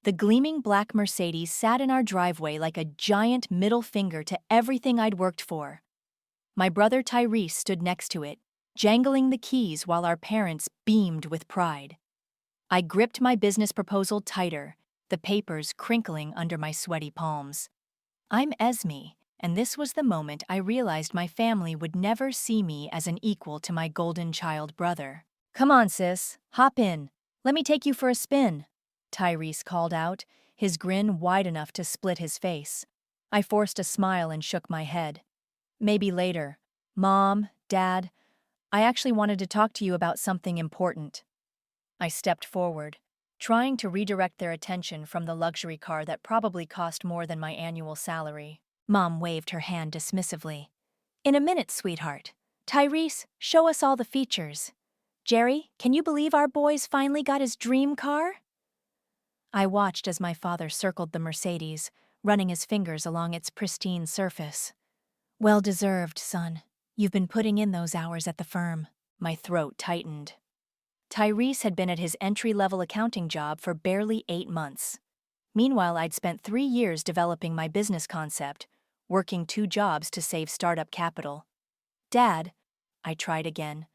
The gleaming black Mercedes sat in our driveway like a giant middle finger to everything I'd worked for. My brother Tyrese stood next to it, jangling the keys while our parents beamed with pride. I gripped my business proposal tighter, the papers crinkling under my sweaty palms. I'm Esme, and this was the moment I realized my family would never see me as an equal to my golden child brother. "Come on, sis, hop in. Let me take you for a spin," Tyrese called out, his grin wide enough to split his face. I forced a smile and shook my head. "Maybe later. Mom, Dad, I actually wanted to talk to you about something important." I stepped forward, trying to redirect their attention from the luxury car that probably cost more than my annual salary. Mom waved her hand dismissively. "In a minute, sweetheart. Tyrese, show us all the features. Jerry, can you believe our boy's finally got his dream car?" I watched as my father circled the Mercedes, running his fingers along its pristine surface. "Well deserved, son. You've been putting in those hours at the firm." My throat tightened. Tyrese had been at his entry-level accounting job for barely 8 months. Meanwhile, I'd spent 3 years developing my business concept, working 2 jobs to save startup capital. "Dad," I tried again,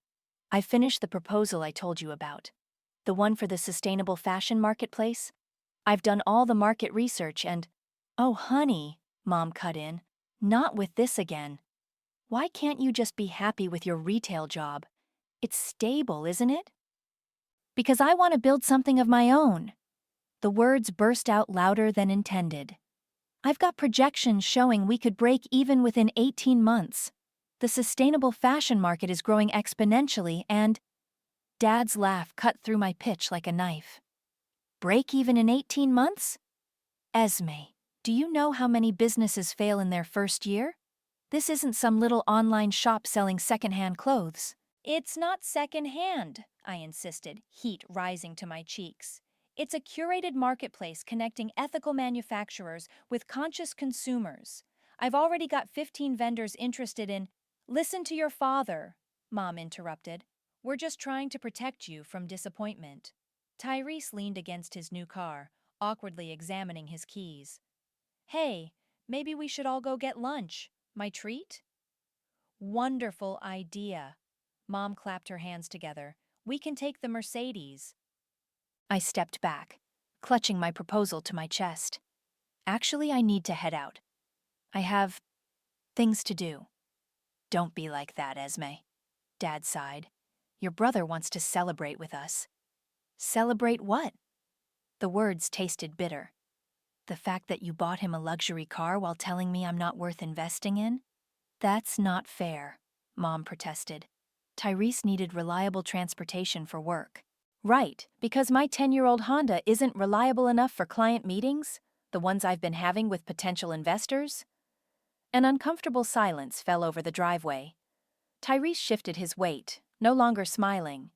"I finished the proposal I told you about. The one for the sustainable fashion marketplace. I've done all the market research and—" "Oh, honey," Mom cut in, "not with this again. Why can't you just be happy with your retail job? It's stable, isn't it?" "Because I want to build something of my own." The words burst out louder than intended. "I've got projections showing we could break even within 18 months. The sustainable fashion market is growing exponentially and—" Dad's laugh cut through my pitch like a knife. "Break even in 18 months? Esme, do you know how many businesses fail in their first year? This isn't some little online shop selling secondhand clothes." "It's not secondhand," I insisted, heat rising to my cheeks. "It's a curated marketplace connecting ethical manufacturers with conscious consumers. I've already got 15 vendors interested in—" "Listen to your father," Mom interrupted. "We're just trying to protect you from disappointment." Tyrese leaned against his new car, awkwardly examining his keys. "Hey, maybe we should all go get lunch. My treat?" "Wonderful idea." Mom clapped her hands together. "We can take the Mercedes." I stepped back, clutching my proposal to my chest. "Actually, I need to head out. I have things to do." "Don't be like that, Esme," Dad sighed. "Your brother wants to celebrate with us." "Celebrate what?" The words tasted bitter. "The fact that you bought him a luxury car while telling me I'm not worth investing in? That's not fair," Mom protested. "Tyrese needed reliable transportation for work." "Right, because my 10-year-old Honda isn't reliable enough for client meetings, the ones I've been having with potential investors?" An uncomfortable silence fell over the driveway. Tyrese shifted his weight, no longer smiling.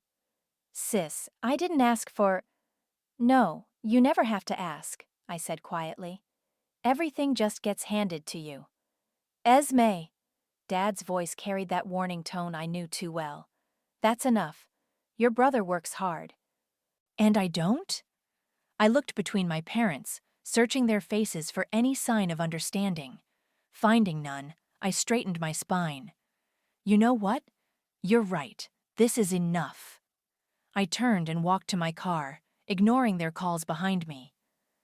"Sis, I didn't ask for—" "No, you never have to ask," I said quietly. "Everything just gets handed to you." "Esme!" Dad's voice carried that warning tone I knew too well. "That's enough. Your brother works hard." "And I don't?" I looked between my parents, searching their faces for any sign of understanding. Finding none, I straightened my spine. "You know what? You're right. This is enough." I turned and walked to my car, ignoring their calls behind me.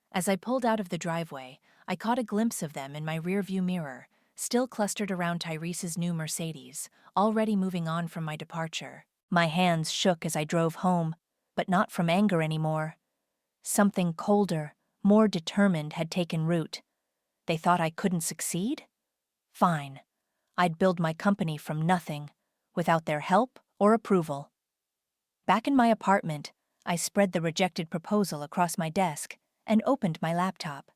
As I pulled out of the driveway, I caught a glimpse of them in my rearview mirror, still clustered around Tyrese's new Mercedes, already moving on from my departure. My hands shook as I drove home, but not from anger anymore. Something colder, more determined had taken root. They thought I couldn't succeed? Fine. I'd build my company from nothing, without their help or approval. Back in my apartment, I spread the rejected proposal across my desk and opened my laptop.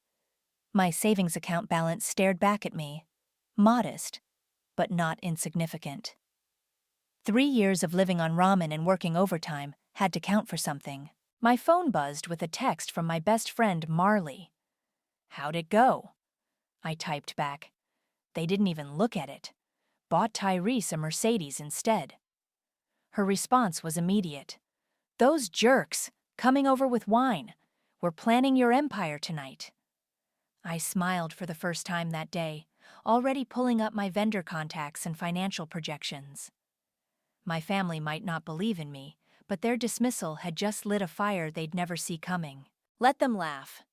My savings account balance stared back at me. Modest, but not insignificant. 3 years of living on ramen and working overtime had to count for something. My phone buzzed with a text from my best friend, Marley. "How'd it go?" I typed back. They didn't even look at it. Bought Tyrese a Mercedes instead. Her response was immediate. "Those jerks, coming over with wine. We're planning your empire tonight. I smiled for the first time that day, already pulling up my vendor contacts and financial projections. My family might not believe in me, but their dismissal had just lit a fire they'd never see coming. Let them laugh.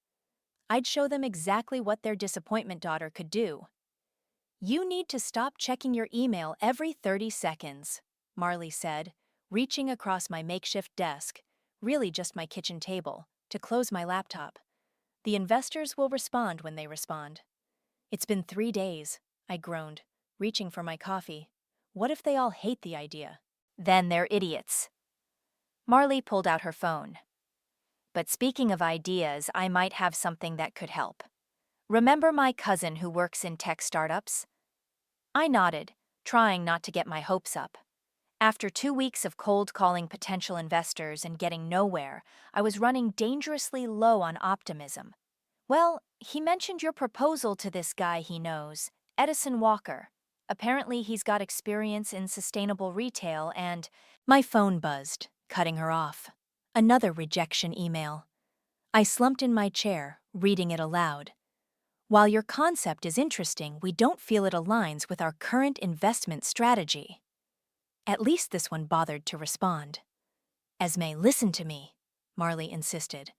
I'd show them exactly what their disappointment daughter could do. You need to stop checking your email every 30 seconds, Marley said, reaching across my makeshift desk, really just my kitchen table, to close my laptop. The investors will respond when they respond. It's been 3 days, I groaned, reaching for my coffee. What if they all hate the idea? Then they're idiots. Marley pulled out her phone. But speaking of ideas, I might have something that could help. Remember my cousin who works in tech startups? I nodded, trying not to get my hopes up. After 2 weeks of cold calling potential investors and getting nowhere, I was running dangerously low on optimism. Well, he mentioned your proposal to this guy he knows, Edison Walker. Apparently he's got experience in sustainable retail and… My phone buzzed, cutting her off. Another rejection email. I slumped in my chair, reading it aloud. While your concept is interesting, we don't feel it aligns with our current investment strategy. At least this one bothered to respond. Esme, listen to me, Marley insisted.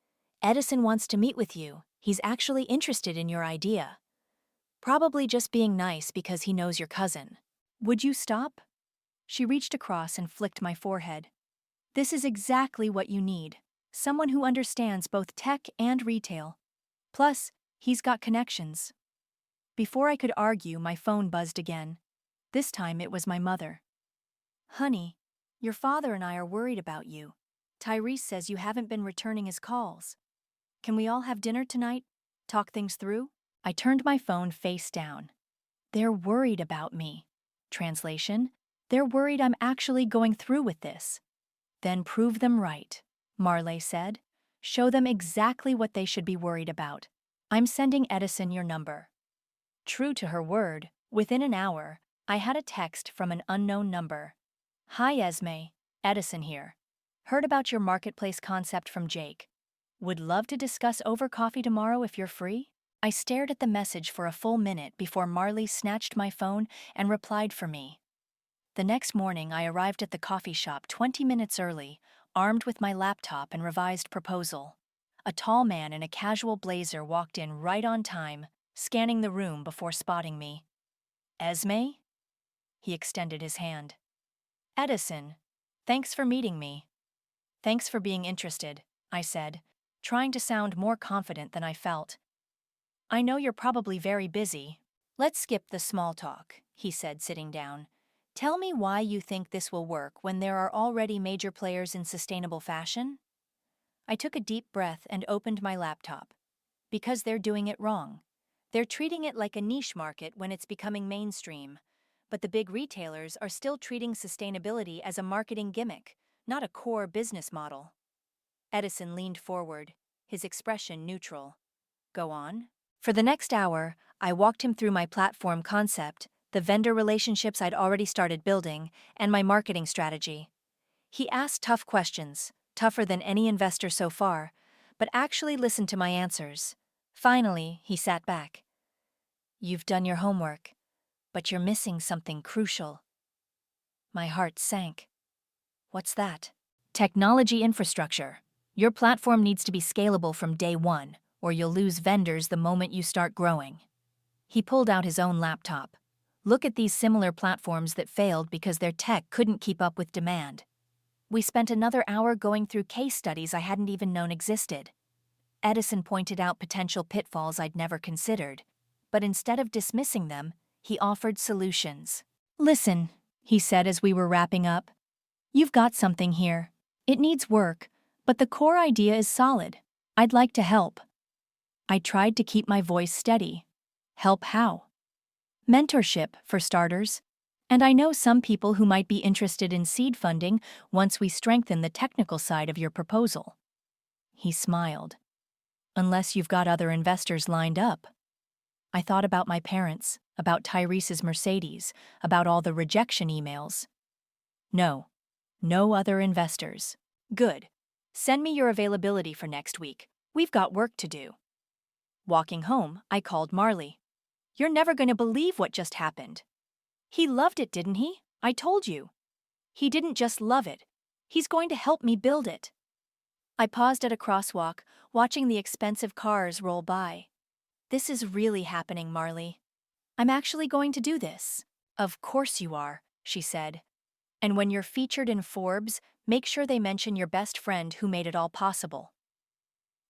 Edison wants to meet with you. He's actually interested in your idea. Probably just being nice because he knows your cousin. Would you stop? She reached across and flicked my forehead. This is exactly what you need. Someone who understands both tech and retail. Plus, he's got connections. Before I could argue, my phone buzzed again. This time it was my mother. Honey, your father and I are worried about you. Tyrese says you haven't been returning his calls. Can we all have dinner tonight? Talk things through? I turned my phone face down. They're worried about me. Translation: they're worried I'm actually going through with this. Then prove them right, Marley said. Show them exactly what they should be worried about. I'm sending Edison your number. True to her word, within an hour, I had a text from an unknown number. Hi Esme, Edison here. Heard about your marketplace concept from Jake. Would love to discuss over coffee tomorrow if you're free? I stared at the message for a full minute before Marley snatched my phone and replied for me. The next morning, I arrived at the coffee shop 20 minutes early, armed with my laptop and revised proposal. A tall man in a casual blazer walked in right on time, scanning the room before spotting me. Esme? He extended his hand. Edison, thanks for meeting me. Thanks for being interested, I said, trying to sound more confident than I felt. I know you're probably very busy. Let's skip the small talk, he said, sitting down. Tell me why you think this will work when there are already major players in sustainable fashion? I took a deep breath and opened my laptop. Because they're doing it wrong. They're treating it like a niche market when it's becoming mainstream. But the big retailers are still treating sustainability as a marketing gimmick, not a core business model. Edison leaned forward, his expression neutral. Go on. For the next hour, I walked him through my platform concept, the vendor relationships I'd already started building, and my marketing strategy. He asked tough questions, tougher than any investor so far, but actually listened to my answers. Finally, he sat back. You've done your homework, but you're missing something crucial. My heart sank. What's that? Technology infrastructure. Your platform needs to be scalable from day one, or you'll lose vendors the moment you start growing. He pulled out his own laptop. Look at these similar platforms that failed because their tech couldn't keep up with demand. We spent another hour going through case studies I hadn't even known existed. Edison pointed out potential pitfalls I'd never considered, but instead of dismissing them, he offered solutions. Listen, he said as we were wrapping up. You've got something here. It needs work, but the core idea is solid. I'd like to help. I tried to keep my voice steady. Help how? Mentorship, for starters. And I know some people who might be interested in seed funding once we strengthen the technical side of your proposal. He smiled. Unless you've got other investors lined up. I thought about my parents, about Tyrese's Mercedes, about all the rejection emails. No. No other investors. Good. Send me your availability for next week. We've got work to do. Walking home, I called Marley. You're never going to believe what just happened. He loved it, didn't he? I told you. He didn't just love it. He's going to help me build it. I paused at a crosswalk, watching the expensive cars roll by. This is really happening, Marley. I'm actually going to do this. Of course you are, she said. And when you're featured in Forbes, make sure they mention your best friend who made it all possible.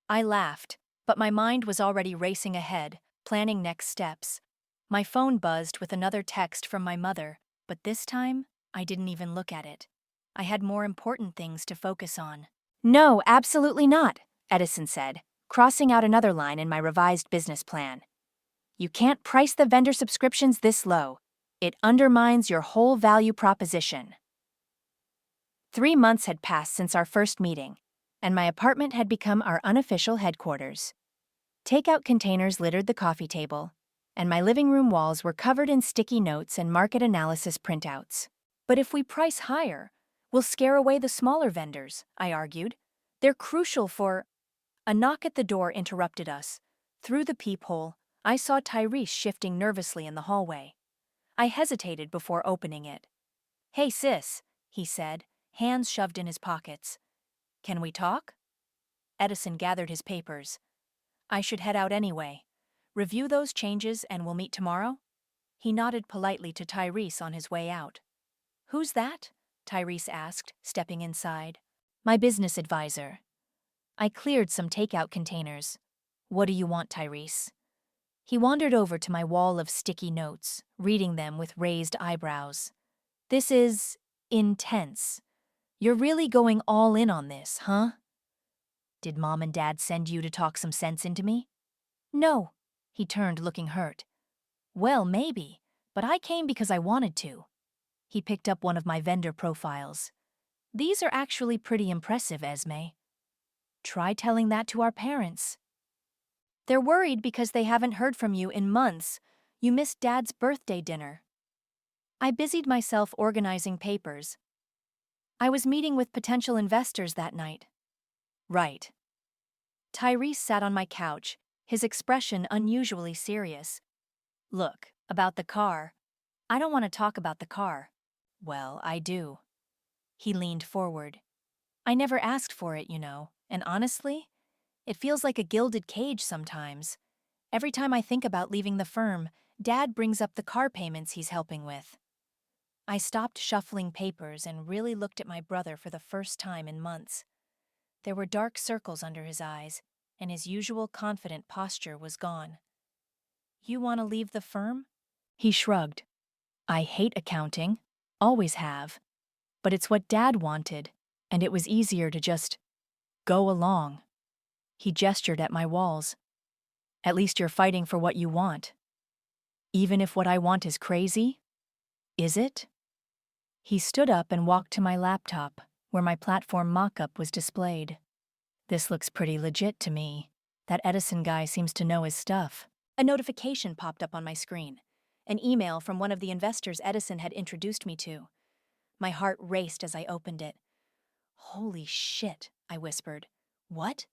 I laughed, but my mind was already racing ahead, planning next steps. My phone buzzed with another text from my mother, but this time, I didn't even look at it. I had more important things to focus on. No, absolutely not, Edison said, crossing out another line in my revised business plan. You can't price the vendor subscriptions this low. It undermines your whole value proposition. 3 months had passed since our first meeting, and my apartment had become our unofficial headquarters. Takeout containers littered the coffee table, and my living room walls were covered in sticky notes and market analysis printouts. But if we price higher, we'll scare away the smaller vendors, I argued. They're crucial for... A knock at the door interrupted us. Through the peephole, I saw Tyrese shifting nervously in the hallway. I hesitated before opening it. Hey sis, he said, hands shoved in his pockets. Can we talk? Edison gathered his papers. I should head out anyway. Review those changes and we'll meet tomorrow? He nodded politely to Tyrese on his way out. Who's that? Tyrese asked, stepping inside. My business advisor. I cleared some takeout containers. What do you want, Tyrese? He wandered over to my wall of sticky notes, reading them with raised eyebrows. This is... intense. You're really going all in on this, huh? Did Mom and Dad send you to talk some sense into me? No. He turned, looking hurt. Well, maybe, but I came because I wanted to. He picked up one of my vendor profiles. These are actually pretty impressive, Esme. Try telling that to our parents. They're worried because they haven't heard from you in months. You missed Dad's birthday dinner. I busied myself organizing papers. I was meeting with potential investors that night. Right. Tyrese sat on my couch, his expression unusually serious. Look, about the car. I don't want to talk about the car. Well, I do. He leaned forward. I never asked for it, you know, and honestly, it feels like a gilded cage sometimes. Every time I think about leaving the firm, Dad brings up the car payments he's helping with. I stopped shuffling papers and really looked at my brother for the first time in months. There were dark circles under his eyes, and his usual confident posture was gone. You want to leave the firm? He shrugged. I hate accounting, always have, but it's what Dad wanted, and it was easier to just go along. He gestured at my walls. At least you're fighting for what you want. Even if what I want is crazy? Is it? He stood up and walked to my laptop, where my platform mock-up was displayed. This looks pretty legit to me. That Edison guy seems to know his stuff. A notification popped up on my screen. An email from one of the investors Edison had introduced me to. My heart raced as I opened it. Holy shit, I whispered. What?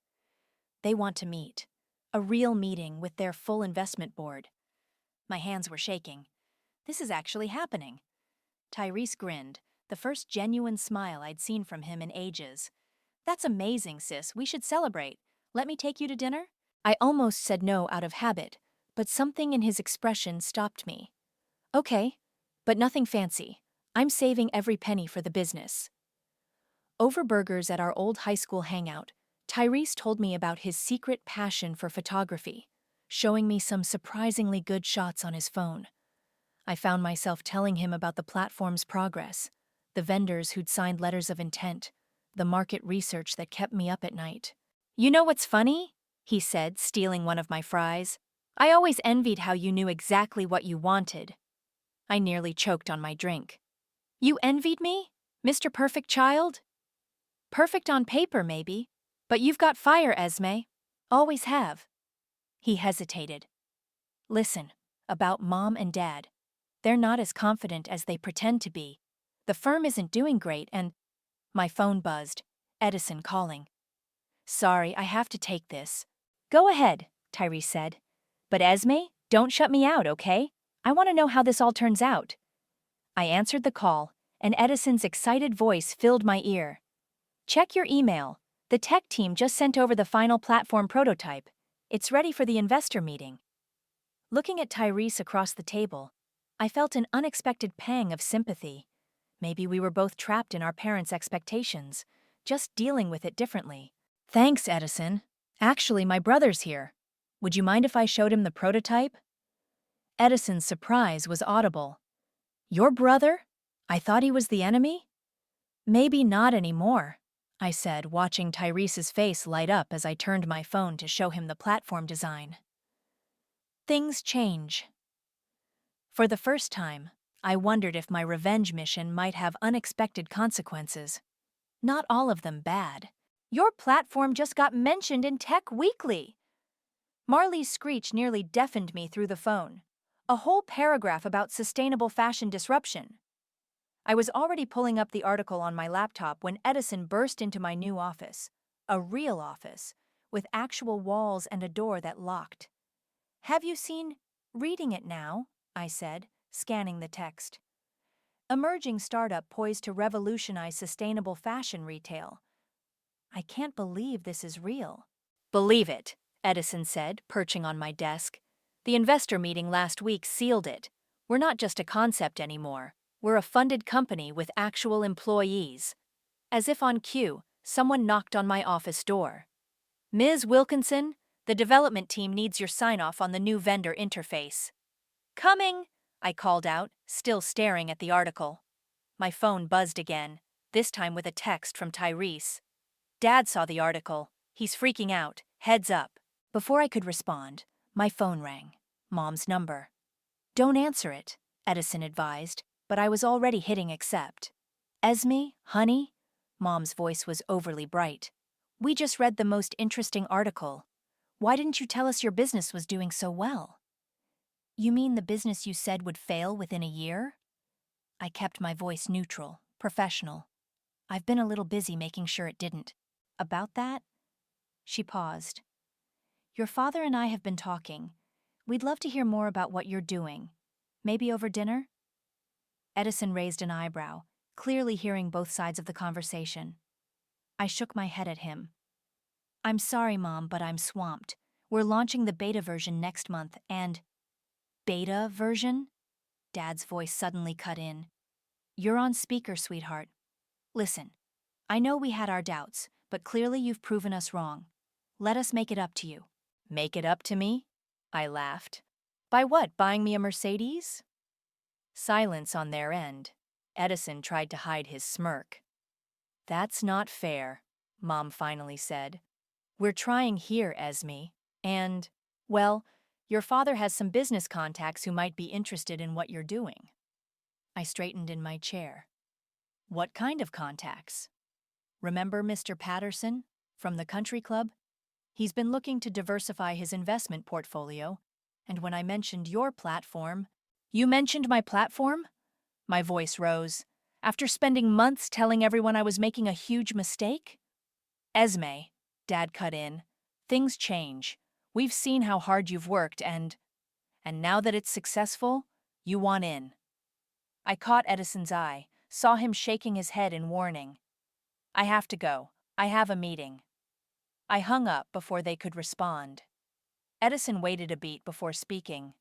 They want to meet. A real meeting with their full investment board. My hands were shaking. This is actually happening. Tyrese grinned, the first genuine smile I'd seen from him in ages. That's amazing, sis. We should celebrate. Let me take you to dinner? I almost said no out of habit, but something in his expression stopped me. Okay, but nothing fancy. I'm saving every penny for the business. Over burgers at our old high school hangout, Tyrese told me about his secret passion for photography, showing me some surprisingly good shots on his phone. I found myself telling him about the platform's progress, the vendors who'd signed letters of intent, the market research that kept me up at night. You know what's funny? He said, stealing one of my fries. I always envied how you knew exactly what you wanted. I nearly choked on my drink. You envied me? Mr. Perfect Child? Perfect on paper, maybe, but you've got fire, Esme. Always have. He hesitated. Listen, about Mom and Dad. They're not as confident as they pretend to be. The firm isn't doing great and... My phone buzzed. Edison calling. Sorry, I have to take this. Go ahead, Tyrese said. But Esme, don't shut me out, okay? I want to know how this all turns out. I answered the call, and Edison's excited voice filled my ear. Check your email. The tech team just sent over the final platform prototype. It's ready for the investor meeting. Looking at Tyrese across the table, I felt an unexpected pang of sympathy. Maybe we were both trapped in our parents' expectations, just dealing with it differently. Thanks, Edison. Actually, my brother's here. Would you mind if I showed him the prototype? Edison's surprise was audible. Your brother? I thought he was the enemy? Maybe not anymore, I said, watching Tyrese's face light up as I turned my phone to show him the platform design. Things change. For the first time, I wondered if my revenge mission might have unexpected consequences. Not all of them bad. Your platform just got mentioned in Tech Weekly. Marley's screech nearly deafened me through the phone. A whole paragraph about sustainable fashion disruption. I was already pulling up the article on my laptop when Edison burst into my new office. A real office, with actual walls and a door that locked. Have you seen Reading It Now? I said, scanning the text. Emerging startup poised to revolutionize sustainable fashion retail. I can't believe this is real. Believe it, Edison said, perching on my desk. The investor meeting last week sealed it. We're not just a concept anymore. We're a funded company with actual employees. As if on cue, someone knocked on my office door. Ms. Wilkinson, the development team needs your sign-off on the new vendor interface. Coming, I called out, still staring at the article. My phone buzzed again, this time with a text from Tyrese. Dad saw the article. He's freaking out. Heads up. Before I could respond, my phone rang. Mom's number. Don't answer it, Edison advised, but I was already hitting accept. Esme, honey? Mom's voice was overly bright. We just read the most interesting article. Why didn't you tell us your business was doing so well? You mean the business you said would fail within a year? I kept my voice neutral, professional. I've been a little busy making sure it didn't. About that? She paused. Your father and I have been talking. We'd love to hear more about what you're doing. Maybe over dinner? Edison raised an eyebrow, clearly hearing both sides of the conversation. I shook my head at him. I'm sorry, Mom, but I'm swamped. We're launching the beta version next month and… Beta version? Dad's voice suddenly cut in. You're on speaker, sweetheart. Listen, I know we had our doubts, but clearly you've proven us wrong. Let us make it up to you. Make it up to me? I laughed. By what, buying me a Mercedes? Silence on their end. Edison tried to hide his smirk. That's not fair, Mom finally said. We're trying here, Esme, and, well, your father has some business contacts who might be interested in what you're doing. I straightened in my chair. What kind of contacts? Remember Mr. Patterson from the country club? He's been looking to diversify his investment portfolio, and when I mentioned your platform… You mentioned my platform? My voice rose. After spending months telling everyone I was making a huge mistake? Esme, Dad cut in, things change. We've seen how hard you've worked and now that it's successful, you want in. I caught Edison's eye, saw him shaking his head in warning. I have to go. I have a meeting. I hung up before they could respond. Edison waited a beat before speaking.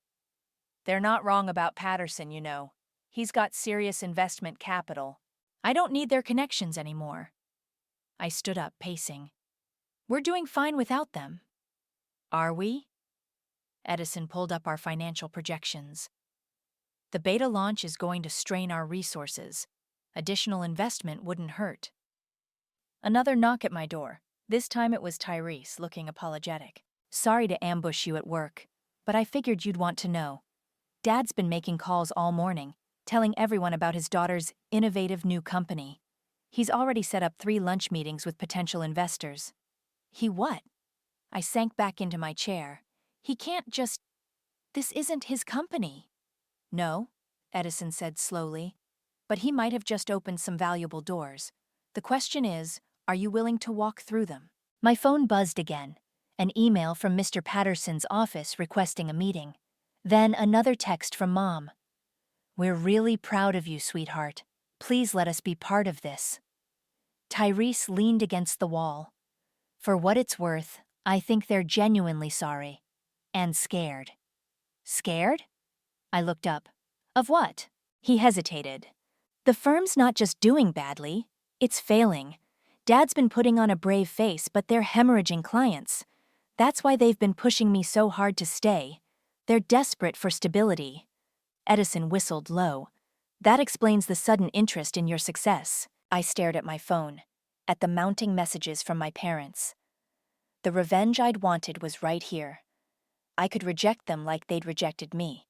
They're not wrong about Patterson, you know. He's got serious investment capital. I don't need their connections anymore. I stood up, pacing. We're doing fine without them. Are we? Edison pulled up our financial projections. The beta launch is going to strain our resources. Additional investment wouldn't hurt. Another knock at my door. This time it was Tyrese, looking apologetic. Sorry to ambush you at work, but I figured you'd want to know. Dad's been making calls all morning, telling everyone about his daughter's innovative new company. He's already set up 3 lunch meetings with potential investors. He what? I sank back into my chair. He can't just… This isn't his company. No, Edison said slowly, but he might have just opened some valuable doors. The question is, are you willing to walk through them? My phone buzzed again. An email from Mr. Patterson's office requesting a meeting. Then another text from Mom. "We're really proud of you, sweetheart. Please let us be part of this." Tyrese leaned against the wall. For what it's worth, I think they're genuinely sorry. And scared. Scared? I looked up. Of what? He hesitated. The firm's not just doing badly, it's failing. Dad's been putting on a brave face, but they're hemorrhaging clients. That's why they've been pushing me so hard to stay. They're desperate for stability. Edison whistled low. That explains the sudden interest in your success. I stared at my phone, at the mounting messages from my parents. The revenge I'd wanted was right here. I could reject them like they'd rejected me.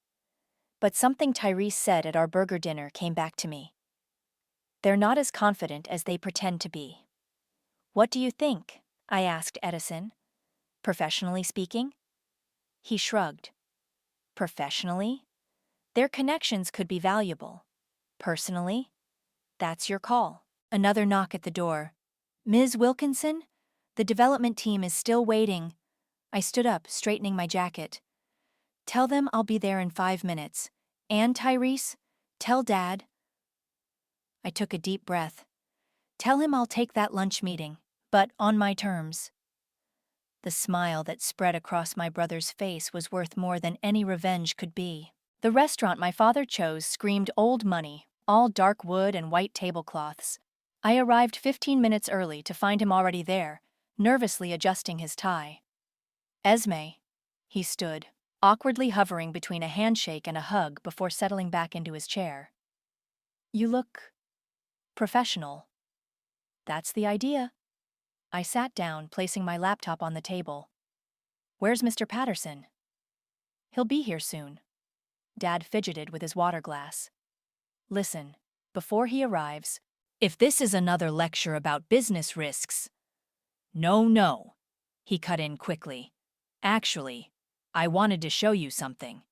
But something Tyrese said at our burger dinner came back to me. They're not as confident as they pretend to be. What do you think? I asked Edison. Professionally speaking? He shrugged. Professionally? Their connections could be valuable. Personally? That's your call. Another knock at the door. Ms. Wilkinson? The development team is still waiting. I stood up, straightening my jacket. Tell them I'll be there in 5 minutes. And Tyrese, tell Dad. I took a deep breath. Tell him I'll take that lunch meeting, but on my terms. The smile that spread across my brother's face was worth more than any revenge could be. The restaurant my father chose screamed old money, all dark wood and white tablecloths. I arrived 15 minutes early to find him already there, nervously adjusting his tie. Esme, he stood, awkwardly hovering between a handshake and a hug before settling back into his chair. You look professional. That's the idea. I sat down, placing my laptop on the table. Where's Mr. Patterson? He'll be here soon. Dad fidgeted with his water glass. Listen, before he arrives, if this is another lecture about business risks. No, he cut in quickly. Actually, I wanted to show you something.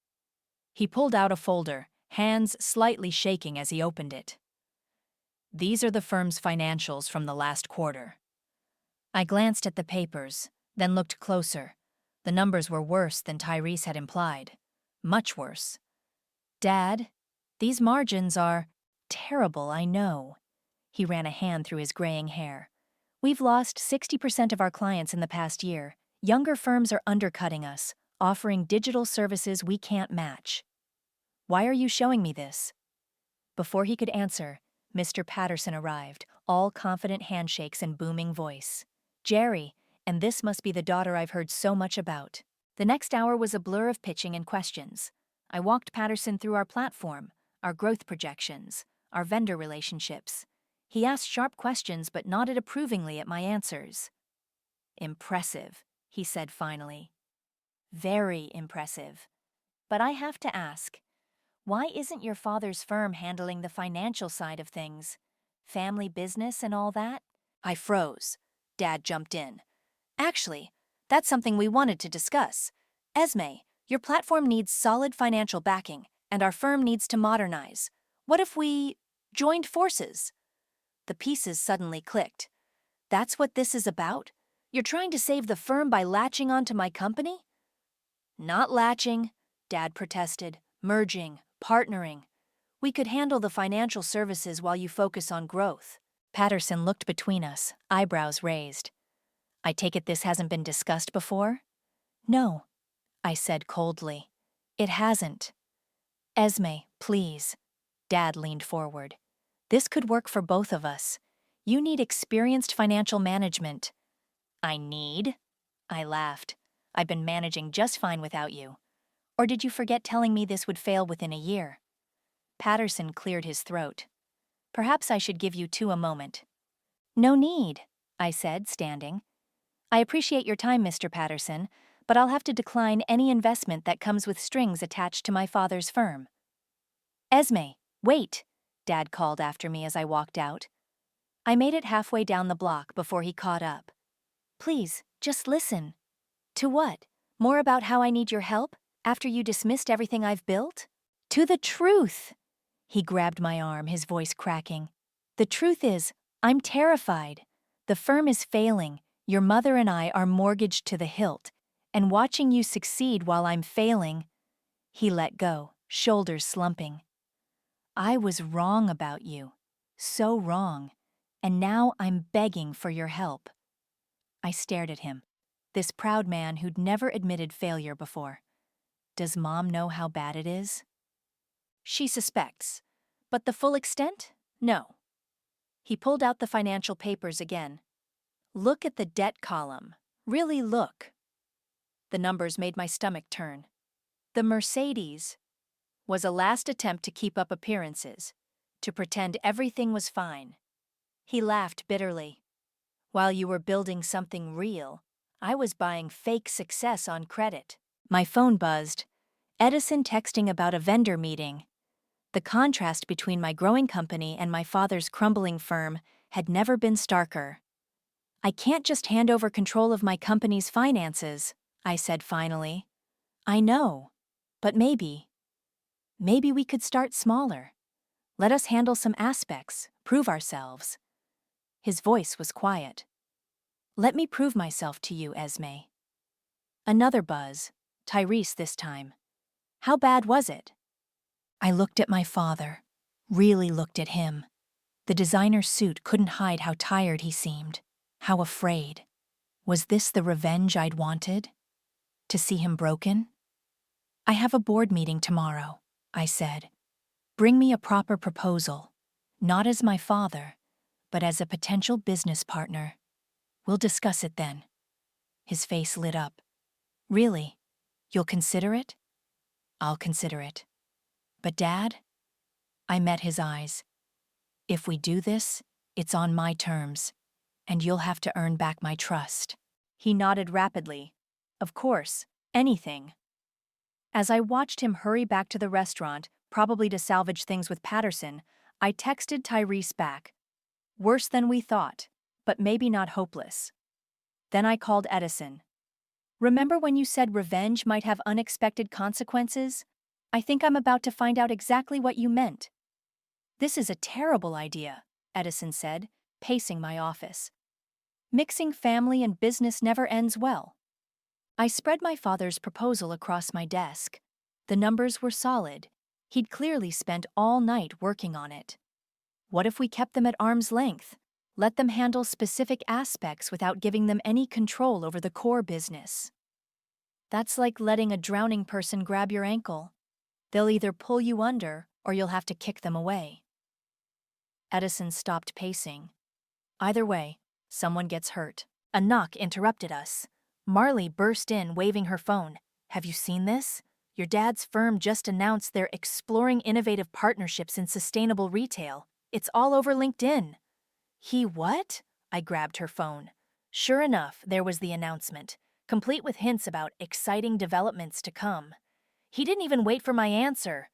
He pulled out a folder, hands slightly shaking as he opened it. These are the firm's financials from the last quarter. I glanced at the papers, then looked closer. The numbers were worse than Tyrese had implied. Much worse. Dad, these margins are terrible, I know. He ran a hand through his graying hair. We've lost 60% of our clients in the past year. Younger firms are undercutting us, offering digital services we can't match. Why are you showing me this? Before he could answer, Mr. Patterson arrived, all confident handshakes and booming voice. Jerry, and this must be the daughter I've heard so much about. The next hour was a blur of pitching and questions. I walked Patterson through our platform, our growth projections, our vendor relationships. He asked sharp questions but nodded approvingly at my answers. Impressive, he said finally. Very impressive. But I have to ask, why isn't your father's firm handling the financial side of things? Family business and all that? I froze. Dad jumped in. Actually, that's something we wanted to discuss. Esme, your platform needs solid financial backing, and our firm needs to modernize. What if we joined forces? The pieces suddenly clicked. That's what this is about? You're trying to save the firm by latching onto my company? Not latching, Dad protested. Merging, partnering. We could handle the financial services while you focus on growth. Patterson looked between us, eyebrows raised. I take it this hasn't been discussed before? No, I said coldly. It hasn't. Esme, please. Dad leaned forward. This could work for both of us. You need experienced financial management. I need? I laughed. I've been managing just fine without you. Or did you forget telling me this would fail within a year? Patterson cleared his throat. Perhaps I should give you two a moment. No need, I said, standing. I appreciate your time, Mr. Patterson, but I'll have to decline any investment that comes with strings attached to my father's firm. Esme, wait, Dad called after me as I walked out. I made it halfway down the block before he caught up. Please, just listen. To what? More about how I need your help after you dismissed everything I've built? To the truth! He grabbed my arm, his voice cracking. The truth is, I'm terrified. The firm is failing. Your mother and I are mortgaged to the hilt, and watching you succeed while I'm failing. He let go, shoulders slumping. I was wrong about you. So wrong. And now I'm begging for your help. I stared at him, this proud man who'd never admitted failure before. Does Mom know how bad it is? She suspects. But the full extent? No. He pulled out the financial papers again. Look at the debt column. Really look. The numbers made my stomach turn. The Mercedes was a last attempt to keep up appearances, to pretend everything was fine. He laughed bitterly. While you were building something real, I was buying fake success on credit. My phone buzzed. Edison texting about a vendor meeting. The contrast between my growing company and my father's crumbling firm had never been starker. I can't just hand over control of my company's finances, I said finally. I know. But maybe we could start smaller. Let us handle some aspects, prove ourselves. His voice was quiet. Let me prove myself to you, Esme. Another buzz, Tyrese this time. How bad was it? I looked at my father, really looked at him. The designer suit couldn't hide how tired he seemed, how afraid. Was this the revenge I'd wanted? To see him broken? I have a board meeting tomorrow, I said. Bring me a proper proposal, not as my father, but as a potential business partner. We'll discuss it then. His face lit up. Really? You'll consider it? I'll consider it. But Dad? I met his eyes. If we do this, it's on my terms, and you'll have to earn back my trust. He nodded rapidly. Of course, anything. As I watched him hurry back to the restaurant, probably to salvage things with Patterson, I texted Tyrese back. Worse than we thought, but maybe not hopeless. Then I called Edison. Remember when you said revenge might have unexpected consequences? I think I'm about to find out exactly what you meant. This is a terrible idea, Edison said, pacing my office. Mixing family and business never ends well. I spread my father's proposal across my desk. The numbers were solid. He'd clearly spent all night working on it. What if we kept them at arm's length? Let them handle specific aspects without giving them any control over the core business. That's like letting a drowning person grab your ankle. They'll either pull you under or you'll have to kick them away. Edison stopped pacing. Either way, someone gets hurt. A knock interrupted us. Marley burst in, waving her phone. Have you seen this? Your dad's firm just announced they're exploring innovative partnerships in sustainable retail. It's all over LinkedIn. He what? I grabbed her phone. Sure enough, there was the announcement, complete with hints about exciting developments to come. He didn't even wait for my answer.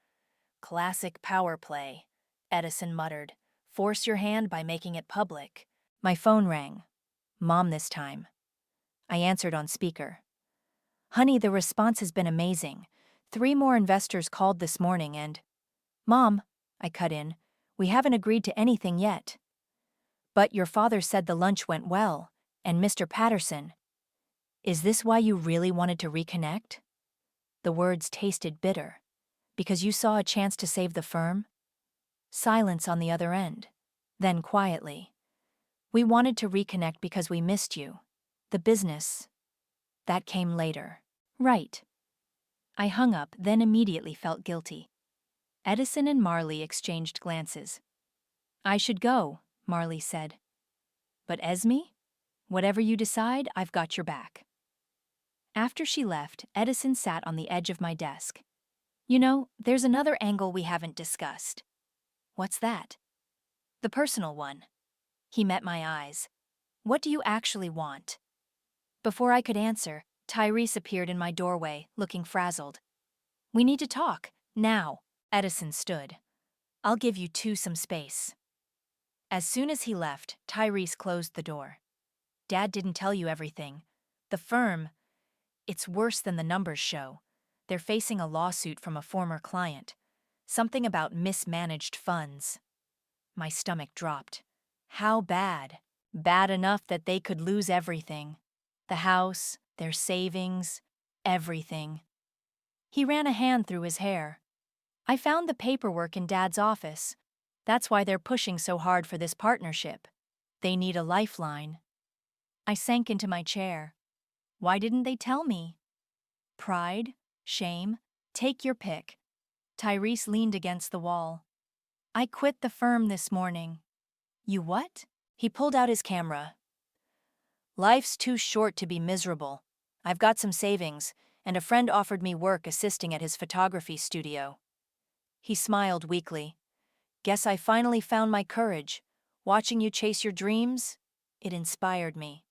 Classic power play, Edison muttered. Force your hand by making it public. My phone rang. Mom this time. I answered on speaker. Honey, the response has been amazing. 3 more investors called this morning and… Mom, I cut in, we haven't agreed to anything yet. But your father said the lunch went well, and Mr. Patterson. Is this why you really wanted to reconnect? The words tasted bitter. Because you saw a chance to save the firm? Silence on the other end. Then quietly. We wanted to reconnect because we missed you. The business. That came later. Right. I hung up, then immediately felt guilty. Edison and Marley exchanged glances. I should go, Marley said. But Esme? Whatever you decide, I've got your back. After she left, Edison sat on the edge of my desk. You know, there's another angle we haven't discussed. What's that? The personal one. He met my eyes. What do you actually want? Before I could answer, Tyrese appeared in my doorway, looking frazzled. We need to talk, now. Edison stood. I'll give you 2 some space. As soon as he left, Tyrese closed the door. Dad didn't tell you everything. The firm, it's worse than the numbers show. They're facing a lawsuit from a former client. Something about mismanaged funds. My stomach dropped. How bad? Bad enough that they could lose everything. The house, their savings, everything. He ran a hand through his hair. I found the paperwork in Dad's office. That's why they're pushing so hard for this partnership. They need a lifeline. I sank into my chair. Why didn't they tell me? Pride? Shame? Take your pick. Tyrese leaned against the wall. I quit the firm this morning. You what? He pulled out his camera. Life's too short to be miserable. I've got some savings, and a friend offered me work assisting at his photography studio. He smiled weakly. Guess I finally found my courage. Watching you chase your dreams, it inspired me.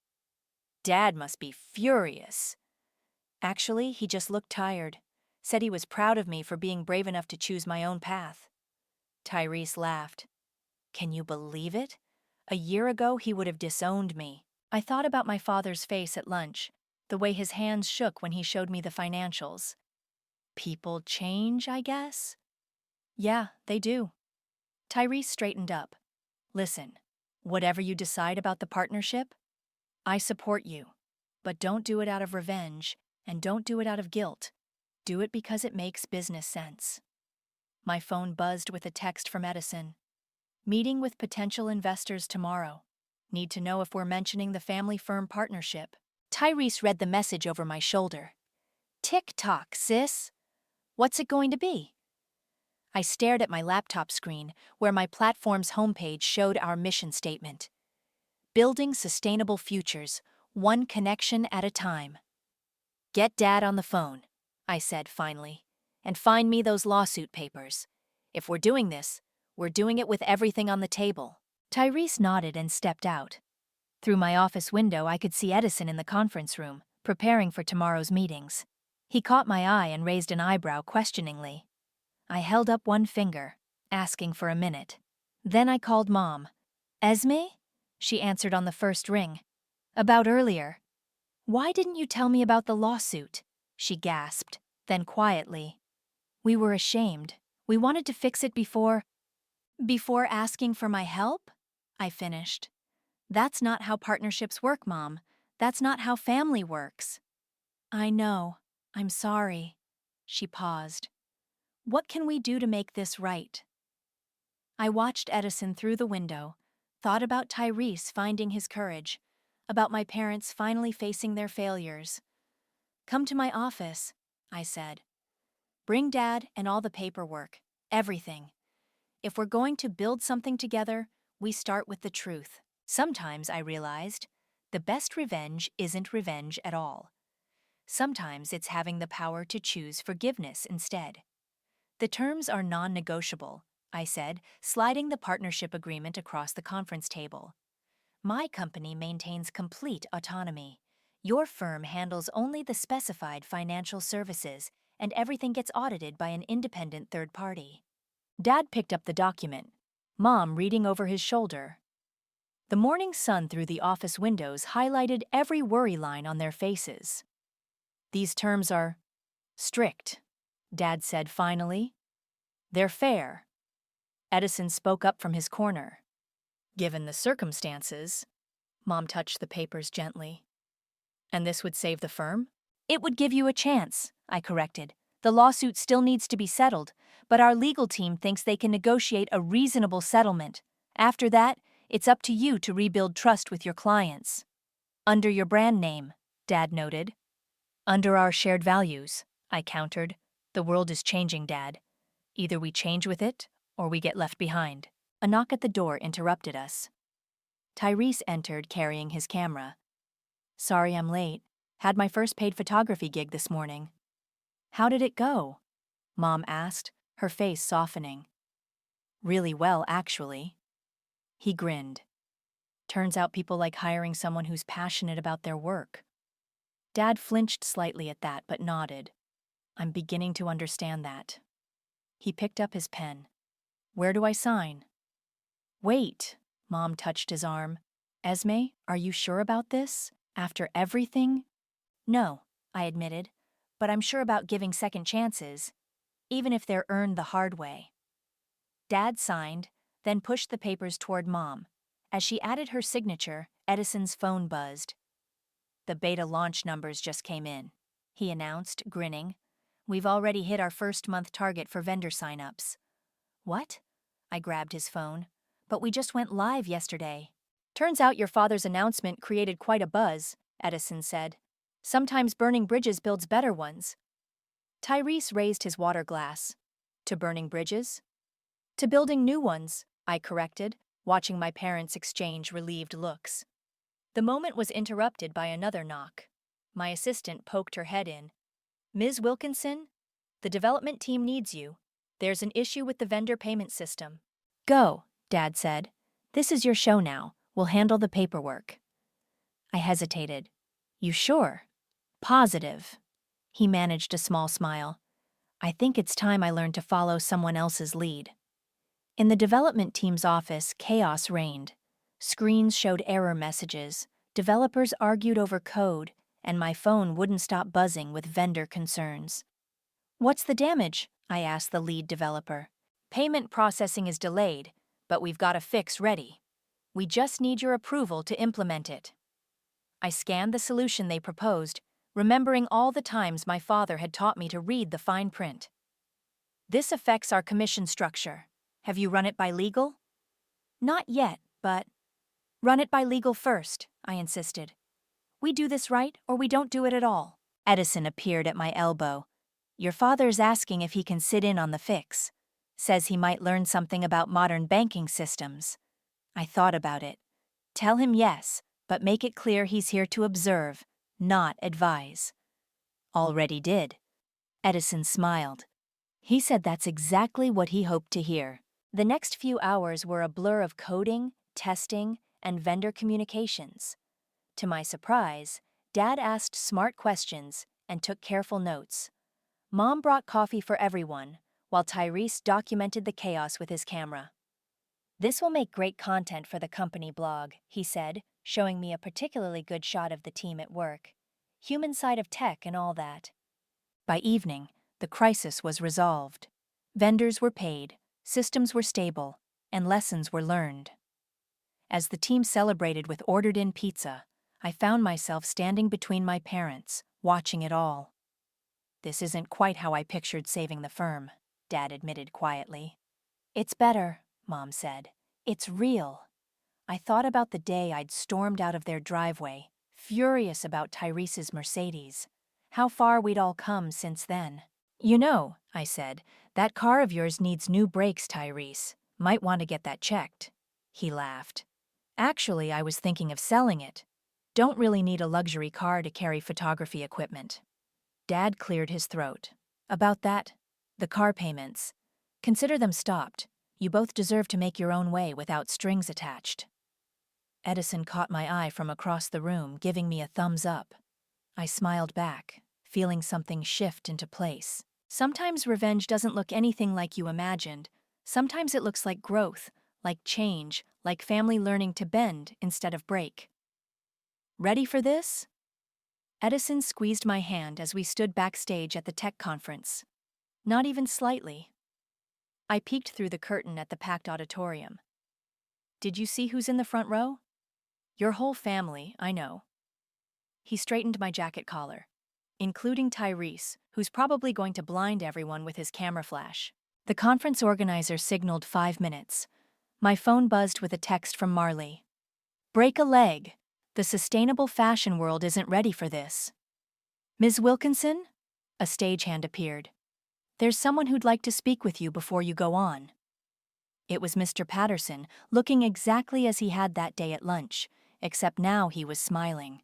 Dad must be furious. Actually, he just looked tired. Said he was proud of me for being brave enough to choose my own path. Tyrese laughed. Can you believe it? A year ago, he would have disowned me. I thought about my father's face at lunch, the way his hands shook when he showed me the financials. People change, I guess? Yeah, they do. Tyrese straightened up. Listen, whatever you decide about the partnership, I support you. But don't do it out of revenge, and don't do it out of guilt. Do it because it makes business sense. My phone buzzed with a text from Edison. Meeting with potential investors tomorrow. Need to know if we're mentioning the family firm partnership. Tyrese read the message over my shoulder. Tick-tock, sis. What's it going to be? I stared at my laptop screen, where my platform's homepage showed our mission statement. Building sustainable futures, one connection at a time. Get Dad on the phone, I said finally, and find me those lawsuit papers. If we're doing this, we're doing it with everything on the table. Tyrese nodded and stepped out. Through my office window, I could see Edison in the conference room, preparing for tomorrow's meetings. He caught my eye and raised an eyebrow questioningly. I held up one finger, asking for a minute. Then I called Mom. Esme? She answered on the first ring. About earlier. Why didn't you tell me about the lawsuit? She gasped, then quietly. We were ashamed. We wanted to fix it before asking for my help? I finished. That's not how partnerships work, Mom. That's not how family works. I know. I'm sorry. She paused. What can we do to make this right? I watched Edison through the window, thought about Tyrese finding his courage, about my parents finally facing their failures. Come to my office, I said. Bring Dad and all the paperwork, everything. If we're going to build something together, we start with the truth. Sometimes, I realized, the best revenge isn't revenge at all. Sometimes it's having the power to choose forgiveness instead. The terms are non-negotiable, I said, sliding the partnership agreement across the conference table. My company maintains complete autonomy. Your firm handles only the specified financial services, and everything gets audited by an independent third party. Dad picked up the document, Mom reading over his shoulder. The morning sun through the office windows highlighted every worry line on their faces. These terms are strict, Dad said finally. They're fair. Edison spoke up from his corner. Given the circumstances, Mom touched the papers gently. And this would save the firm? It would give you a chance, I corrected. The lawsuit still needs to be settled, but our legal team thinks they can negotiate a reasonable settlement. After that, it's up to you to rebuild trust with your clients. Under your brand name, Dad noted. Under our shared values, I countered. The world is changing, Dad. Either we change with it, or we get left behind. A knock at the door interrupted us. Tyrese entered carrying his camera. Sorry I'm late. Had my first paid photography gig this morning. How did it go? Mom asked, her face softening. Really well, actually. He grinned. Turns out people like hiring someone who's passionate about their work. Dad flinched slightly at that, but nodded. I'm beginning to understand that. He picked up his pen. Where do I sign? Wait, Mom touched his arm. Esme, are you sure about this? After everything? No, I admitted, but I'm sure about giving second chances, even if they're earned the hard way. Dad signed, then pushed the papers toward Mom. As she added her signature, Edison's phone buzzed. The beta launch numbers just came in, he announced, grinning. We've already hit our first month target for vendor signups. What? I grabbed his phone. But we just went live yesterday. Turns out your father's announcement created quite a buzz, Edison said. Sometimes burning bridges builds better ones. Tyrese raised his water glass. To burning bridges? To building new ones, I corrected, watching my parents exchange relieved looks. The moment was interrupted by another knock. My assistant poked her head in. Ms. Wilkinson, the development team needs you. There's an issue with the vendor payment system. Go, Dad said. This is your show now. We'll handle the paperwork. I hesitated. You sure? Positive. He managed a small smile. I think it's time I learned to follow someone else's lead. In the development team's office, chaos reigned. Screens showed error messages, developers argued over code, and my phone wouldn't stop buzzing with vendor concerns. What's the damage? I asked the lead developer. Payment processing is delayed, but we've got a fix ready. We just need your approval to implement it. I scanned the solution they proposed, remembering all the times my father had taught me to read the fine print. This affects our commission structure. Have you run it by legal? Not yet, but... Run it by legal first, I insisted. We do this right, or we don't do it at all. Edison appeared at my elbow. Your father's asking if he can sit in on the fix. Says he might learn something about modern banking systems. I thought about it. Tell him yes, but make it clear he's here to observe, not advise. Already did. Edison smiled. He said that's exactly what he hoped to hear. The next few hours were a blur of coding, testing, and vendor communications. To my surprise, Dad asked smart questions and took careful notes. Mom brought coffee for everyone, while Tyrese documented the chaos with his camera. This will make great content for the company blog, he said, showing me a particularly good shot of the team at work. Human side of tech and all that. By evening, the crisis was resolved. Vendors were paid, systems were stable, and lessons were learned. As the team celebrated with ordered-in pizza, I found myself standing between my parents, watching it all. This isn't quite how I pictured saving the firm, Dad admitted quietly. It's better, Mom said. It's real. I thought about the day I'd stormed out of their driveway, furious about Tyrese's Mercedes. How far we'd all come since then. You know, I said, that car of yours needs new brakes, Tyrese. Might want to get that checked. He laughed. Actually, I was thinking of selling it. Don't really need a luxury car to carry photography equipment. Dad cleared his throat. About that, the car payments. Consider them stopped. You both deserve to make your own way without strings attached. Edison caught my eye from across the room, giving me a thumbs up. I smiled back, feeling something shift into place. Sometimes revenge doesn't look anything like you imagined. Sometimes it looks like growth, like change, like family learning to bend instead of break. Ready for this? Edison squeezed my hand as we stood backstage at the tech conference. Not even slightly. I peeked through the curtain at the packed auditorium. Did you see who's in the front row? Your whole family, I know. He straightened my jacket collar, including Tyrese, who's probably going to blind everyone with his camera flash. The conference organizer signaled 5 minutes. My phone buzzed with a text from Marley. Break a leg. The sustainable fashion world isn't ready for this. Ms. Wilkinson? A stagehand appeared. There's someone who'd like to speak with you before you go on. It was Mr. Patterson, looking exactly as he had that day at lunch, except now he was smiling.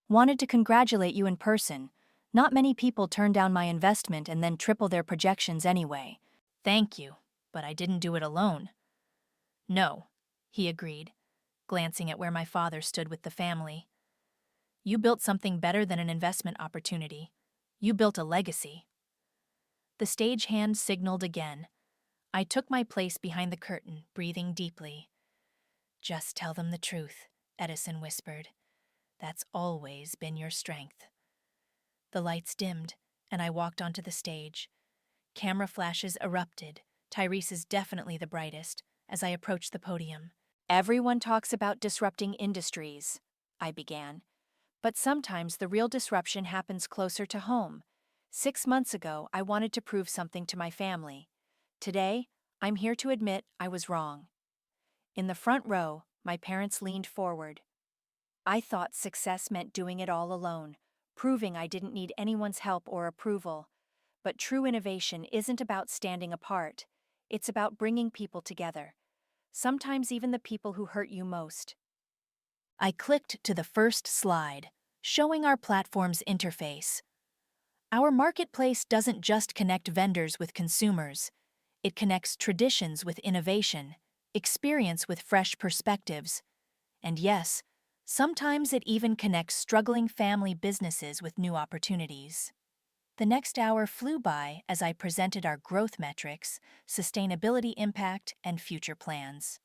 Wanted to congratulate you in person. Not many people turn down my investment and then triple their projections anyway. Thank you, but I didn't do it alone. No, he agreed, glancing at where my father stood with the family. You built something better than an investment opportunity. You built a legacy. The stagehand signaled again. I took my place behind the curtain, breathing deeply. Just tell them the truth, Edison whispered. That's always been your strength. The lights dimmed, and I walked onto the stage. Camera flashes erupted. Tyrese is definitely the brightest, as I approached the podium. Everyone talks about disrupting industries, I began. But sometimes the real disruption happens closer to home. 6 months ago, I wanted to prove something to my family. Today, I'm here to admit I was wrong. In the front row, my parents leaned forward. I thought success meant doing it all alone, proving I didn't need anyone's help or approval. But true innovation isn't about standing apart. It's about bringing people together. Sometimes even the people who hurt you most. I clicked to the first slide, showing our platform's interface. Our marketplace doesn't just connect vendors with consumers. It connects traditions with innovation, experience with fresh perspectives, and yes, sometimes it even connects struggling family businesses with new opportunities. The next hour flew by as I presented our growth metrics, sustainability impact, and future plans.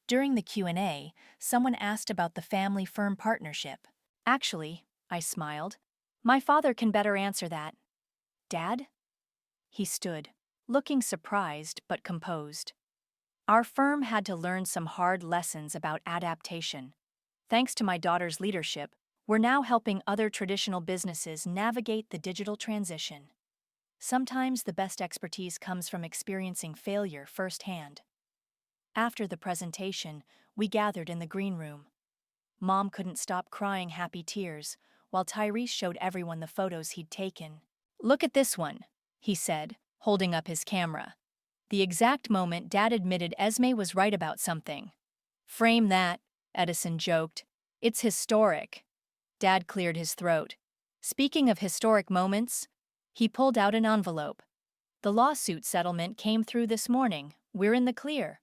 During the Q&A, someone asked about the family-firm partnership. Actually, I smiled, my father can better answer that. Dad? He stood, looking surprised but composed. Our firm had to learn some hard lessons about adaptation. Thanks to my daughter's leadership, we're now helping other traditional businesses navigate the digital transition. Sometimes the best expertise comes from experiencing failure firsthand. After the presentation, we gathered in the green room. Mom couldn't stop crying happy tears, while Tyrese showed everyone the photos he'd taken. Look at this one, he said, holding up his camera. The exact moment Dad admitted Esme was right about something. Frame that, Edison joked. It's historic. Dad cleared his throat. Speaking of historic moments, he pulled out an envelope. The lawsuit settlement came through this morning. We're in the clear.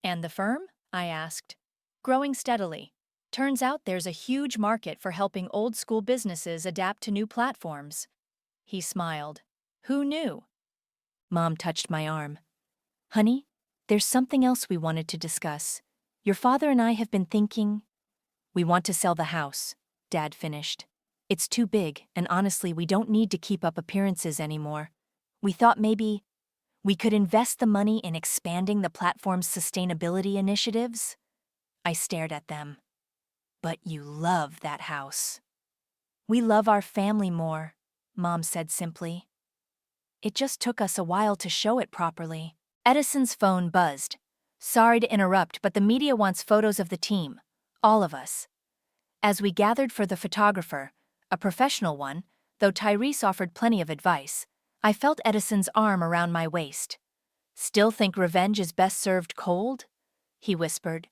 And the firm? I asked. Growing steadily. Turns out there's a huge market for helping old-school businesses adapt to new platforms. He smiled. Who knew? Mom touched my arm. Honey, there's something else we wanted to discuss. Your father and I have been thinking. We want to sell the house, Dad finished. It's too big, and honestly, we don't need to keep up appearances anymore. We thought maybe we could invest the money in expanding the platform's sustainability initiatives. I stared at them. But you love that house. We love our family more, Mom said simply. It just took us a while to show it properly. Edison's phone buzzed. Sorry to interrupt, but the media wants photos of the team. All of us. As we gathered for the photographer, a professional one, though Tyrese offered plenty of advice, I felt Edison's arm around my waist. Still think revenge is best served cold? He whispered.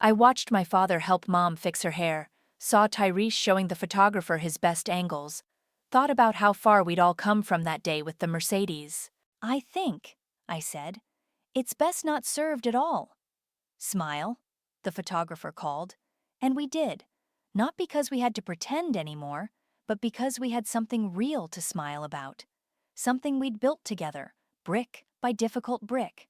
I watched my father help Mom fix her hair, saw Tyrese showing the photographer his best angles, thought about how far we'd all come from that day with the Mercedes. I think, I said, it's best not served at all. Smile, the photographer called, and we did, not because we had to pretend anymore, but because we had something real to smile about, something we'd built together, brick by difficult brick.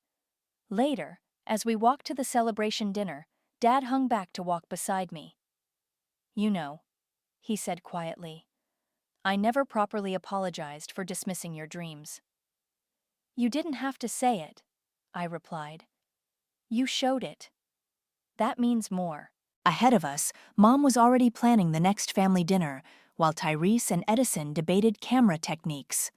Later, as we walked to the celebration dinner, Dad hung back to walk beside me. You know, he said quietly, I never properly apologized for dismissing your dreams. You didn't have to say it, I replied. You showed it. That means more. Ahead of us, Mom was already planning the next family dinner, while Tyrese and Edison debated camera techniques.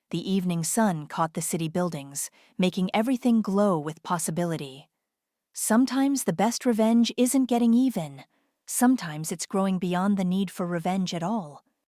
The evening sun caught the city buildings, making everything glow with possibility. Sometimes the best revenge isn't getting even. Sometimes it's growing beyond the need for revenge at all.